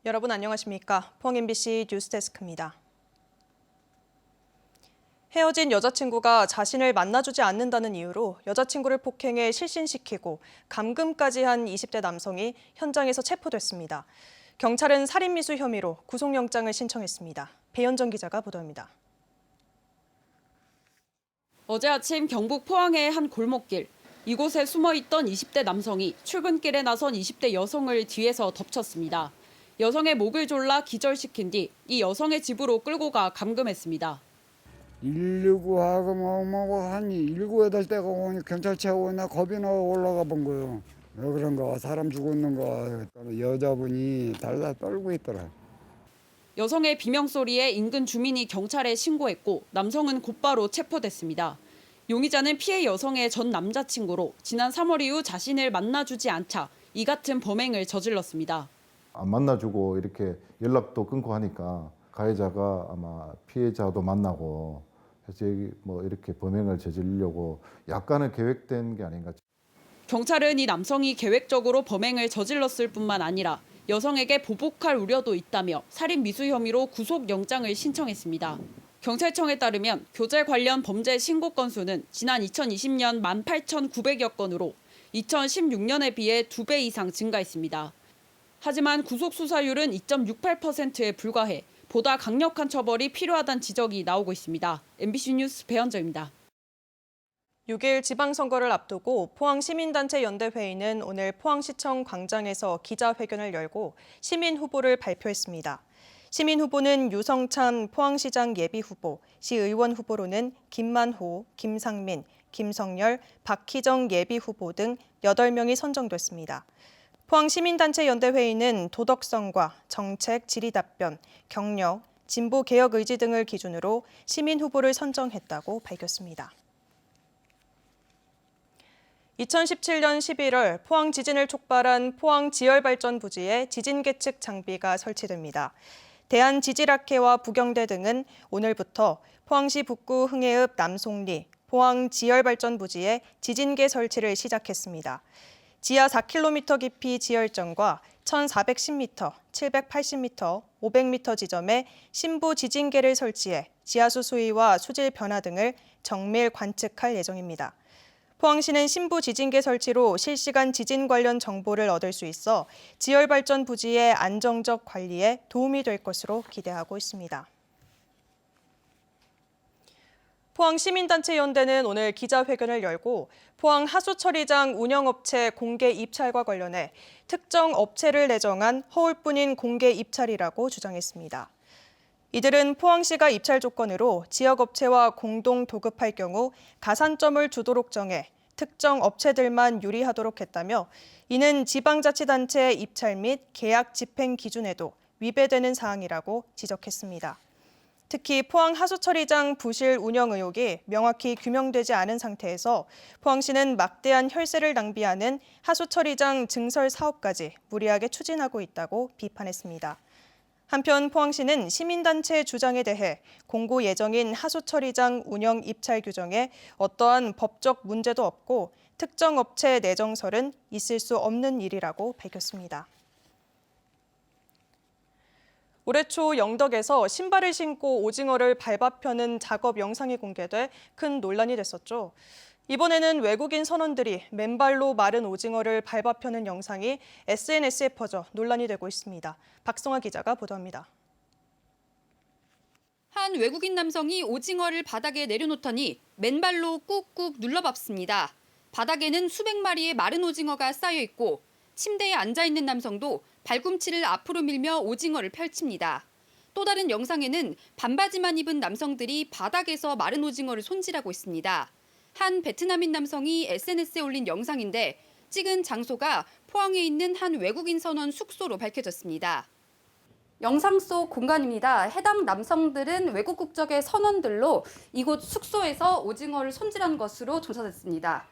여러분 안녕하십니까? 포항 MBC 뉴스데스크입니다. 헤어진 여자친구가 자신을 만나주지 않는다는 이유로 여자친구를 폭행해 실신시키고 감금까지 한 20대 남성이 현장에서 체포됐습니다. 경찰은 살인미수 혐의로 구속영장을 신청했습니다. 배현정 기자가 보도합니다. 어제 아침 경북 포항의 한 골목길. 이곳에 숨어있던 20대 남성이 출근길에 나선 20대 여성을 뒤에서 덮쳤습니다. 여성의 목을 졸라 기절시킨 뒤 이 여성의 집으로 끌고 가 감금했습니다. 119하고 뭐고 하니 19, 8대가 오니 경찰차 오나 겁이 나 올라가 본 거예요. 왜 그런가 사람 죽었는가 여자분이 달달 떨고 있더라. 여성의 비명소리에 인근 주민이 경찰에 신고했고 남성은 곧바로 체포됐습니다. 용의자는 피해 여성의 전 남자친구로 지난 3월 이후 자신을 만나주지 않자 이 같은 범행을 저질렀습니다. 안 만나주고 이렇게 연락도 끊고 하니까 가해자가 아마 피해자도 만나고 해서 뭐 이렇게 범행을 저지르려고 약간은 계획된 게 아닌가. 경찰은 이 남성이 계획적으로 범행을 저질렀을 뿐만 아니라 여성에게 보복할 우려도 있다며 살인 미수 혐의로 구속영장을 신청했습니다. 경찰청에 따르면 교제 관련 범죄 신고 건수는 지난 2020년 18,900여 건으로 2016년에 비해 2배 이상 증가했습니다. 하지만 구속 수사율은 2.68%에 불과해 보다 강력한 처벌이 필요하다는 지적이 나오고 있습니다. MBC 뉴스 배현정입니다. 6일 지방선거를 앞두고 포항시민단체 연대회의는 오늘 포항시청 광장에서 기자회견을 열고 시민 후보를 발표했습니다. 시민 후보는 유성찬 포항시장 예비후보, 시의원 후보로는 김만호, 김상민, 김성열, 박희정 예비후보 등 8명이 선정됐습니다. 포항시민단체 연대회의는 도덕성과 정책, 질의답변, 경력, 진보개혁 의지 등을 기준으로 시민 후보를 선정했다고 밝혔습니다. 2017년 11월 포항 지진을 촉발한 포항 지열발전 부지에 지진 계측 장비가 설치됩니다. 대한지질학회와 부경대 등은 오늘부터 포항시 북구 흥해읍 남송리 포항 지열발전 부지에 지진계 설치를 시작했습니다. 지하 4km 깊이 지열정과 1,410m, 780m, 500m 지점에 신부 지진계를 설치해 지하수 수위와 수질 변화 등을 정밀 관측할 예정입니다. 포항시는 신부 지진계 설치로 실시간 지진 관련 정보를 얻을 수 있어 지열발전 부지의 안정적 관리에 도움이 될 것으로 기대하고 있습니다. 포항시민단체 연대는 오늘 기자회견을 열고 포항 하수처리장 운영업체 공개 입찰과 관련해 특정 업체를 내정한 허울뿐인 공개 입찰이라고 주장했습니다. 이들은 포항시가 입찰 조건으로 지역업체와 공동 도급할 경우 가산점을 주도록 정해 특정 업체들만 유리하도록 했다며 이는 지방자치단체의 입찰 및 계약 집행 기준에도 위배되는 사항이라고 지적했습니다. 특히 포항 하수처리장 부실 운영 의혹이 명확히 규명되지 않은 상태에서 포항시는 막대한 혈세를 낭비하는 하수처리장 증설 사업까지 무리하게 추진하고 있다고 비판했습니다. 한편 포항시는 시민단체의 주장에 대해 공고 예정인 하수처리장 운영 입찰 규정에 어떠한 법적 문제도 없고 특정 업체 내정설은 있을 수 없는 일이라고 밝혔습니다. 올해 초 영덕에서 신발을 신고 오징어를 밟아 펴는 작업 영상이 공개돼 큰 논란이 됐었죠. 이번에는 외국인 선원들이 맨발로 마른 오징어를 밟아 펴는 영상이 SNS에 퍼져 논란이 되고 있습니다. 박성아 기자가 보도합니다. 한 외국인 남성이 오징어를 바닥에 내려놓더니 맨발로 꾹꾹 눌러밟습니다. 바닥에는 수백 마리의 마른 오징어가 쌓여 있고 침대에 앉아 있는 남성도 발꿈치를 앞으로 밀며 오징어를 펼칩니다. 또 다른 영상에는 반바지만 입은 남성들이 바닥에서 마른 오징어를 손질하고 있습니다. 한 베트남인 남성이 SNS에 올린 영상인데 찍은 장소가 포항에 있는 한 외국인 선원 숙소로 밝혀졌습니다. 영상 속 공간입니다. 해당 남성들은 외국 국적의 선원들로 이곳 숙소에서 오징어를 손질한 것으로 조사됐습니다.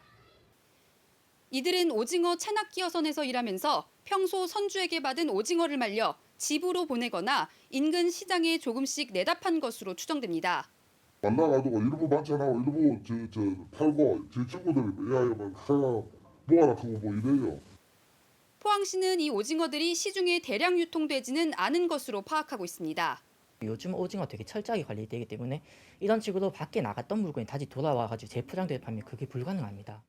이들은 오징어 체납기 여선에서 일하면서 평소 선주에게 받은 오징어를 말려 집으로 보내거나 인근 시장에 조금씩 내다판 것으로 추정됩니다. 만나가지고 이러고 많잖아. 이러고 팔고 제 친구들 야 이거 하나 뭐 하나 크고 뭐 이래요. 포항시는 이 오징어들이 시중에 대량 유통되지는 않은 것으로 파악하고 있습니다. 요즘 오징어 되게 철저하게 관리되기 때문에 이런 식으로 밖에 나갔던 물건이 다시 돌아와가지고 재포장될 판매 그게 불가능합니다.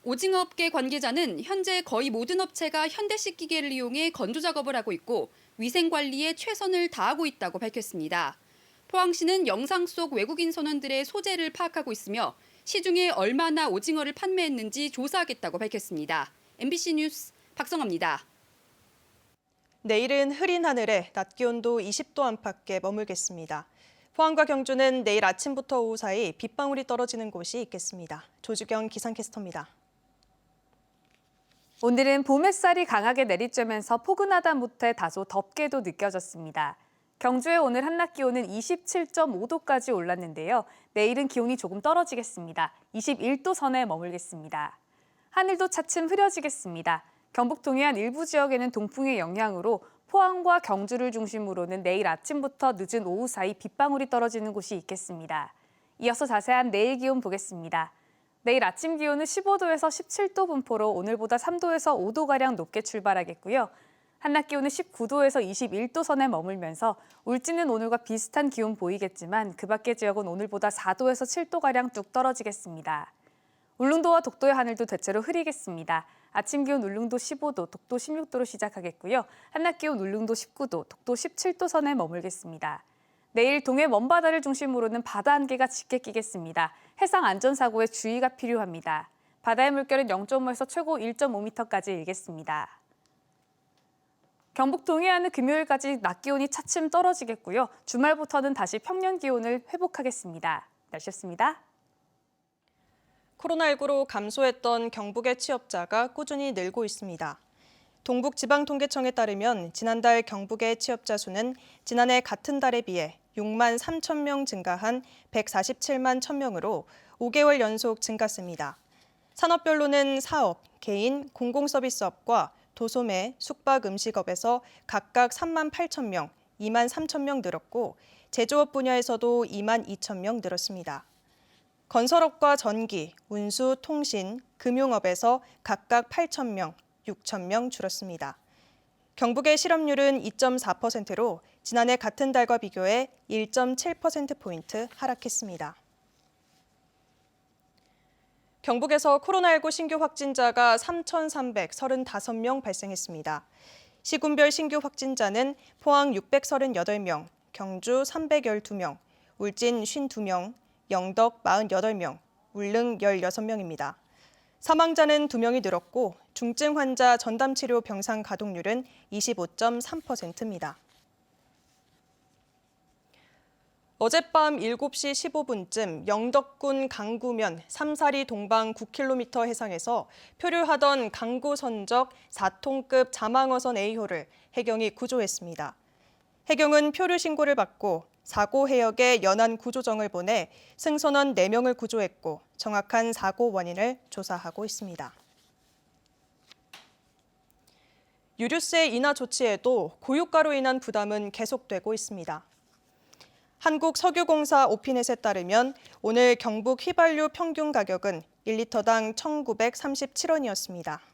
오징어업계 관계자는 현재 거의 모든 업체가 현대식 기계를 이용해 건조 작업을 하고 있고 위생 관리에 최선을 다하고 있다고 밝혔습니다. 포항시는 영상 속 외국인 선원들의 소재를 파악하고 있으며 시중에 얼마나 오징어를 판매했는지 조사하겠다고 밝혔습니다. MBC 뉴스 박성아입니다. 내일은 흐린 하늘에 낮 기온도 20도 안팎에 머물겠습니다. 포항과 경주는 내일 아침부터 오후 사이 빗방울이 떨어지는 곳이 있겠습니다. 조주경 기상캐스터입니다. 오늘은 봄 햇살이 강하게 내리쬐면서 포근하다 못해 다소 덥게도 느껴졌습니다. 경주의 오늘 한낮 기온은 27.5도까지 올랐는데요. 내일은 기온이 조금 떨어지겠습니다. 21도 선에 머물겠습니다. 하늘도 차츰 흐려지겠습니다. 경북 동해안 일부 지역에는 동풍의 영향으로 포항과 경주를 중심으로는 내일 아침부터 늦은 오후 사이 빗방울이 떨어지는 곳이 있겠습니다. 이어서 자세한 내일 기온 보겠습니다. 내일 아침 기온은 15도에서 17도 분포로 오늘보다 3도에서 5도가량 높게 출발하겠고요. 한낮 기온은 19도에서 21도 선에 머물면서 울진은 오늘과 비슷한 기온 보이겠지만 그 밖의 지역은 오늘보다 4도에서 7도가량 뚝 떨어지겠습니다. 울릉도와 독도의 하늘도 대체로 흐리겠습니다. 아침 기온 울릉도 15도, 독도 16도로 시작하겠고요. 한낮 기온 울릉도 19도, 독도 17도 선에 머물겠습니다. 내일 동해 먼바다를 중심으로는 바다 안개가 짙게 끼겠습니다. 해상 안전사고에 주의가 필요합니다. 바다의 물결은 0.5에서 최고 1.5m까지 일겠습니다. 경북 동해안은 금요일까지 낮 기온이 차츰 떨어지겠고요. 주말부터는 다시 평년 기온을 회복하겠습니다. 날씨였습니다. 코로나19로 감소했던 경북의 취업자가 꾸준히 늘고 있습니다. 동북지방통계청에 따르면 지난달 경북의 취업자 수는 지난해 같은 달에 비해 6만 3천 명 증가한 147만 1,000명으로 5개월 연속 증가세입니다. 산업별로는 사업, 개인, 공공서비스업과 도소매, 숙박, 음식업에서 각각 3만 8천 명, 2만 3천 명 늘었고 제조업 분야에서도 2만 2천 명 늘었습니다. 건설업과 전기, 운수, 통신, 금융업에서 각각 8천 명, 6천 명 줄었습니다. 경북의 실업률은 2.4%로 지난해 같은 달과 비교해 1.7%포인트 하락했습니다. 경북에서 코로나19 신규 확진자가 3,335명 발생했습니다. 시군별 신규 확진자는 포항 638명, 경주 312명, 울진 52명, 영덕 48명, 울릉 16명입니다. 사망자는 2명이 늘었고 중증 환자 전담치료 병상 가동률은 25.3%입니다. 어젯밤 7시 15분쯤 영덕군 강구면 삼사리 동방 9km 해상에서 표류하던 강구 선적 4톤급 자망어선 A호를 해경이 구조했습니다. 해경은 표류 신고를 받고 사고 해역에 연안 구조정을 보내 승선원 4명을 구조했고 정확한 사고 원인을 조사하고 있습니다. 유류세 인하 조치에도 고유가로 인한 부담은 계속되고 있습니다. 한국석유공사 오피넷에 따르면 오늘 경북 휘발유 평균 가격은 1리터당 1,937원이었습니다.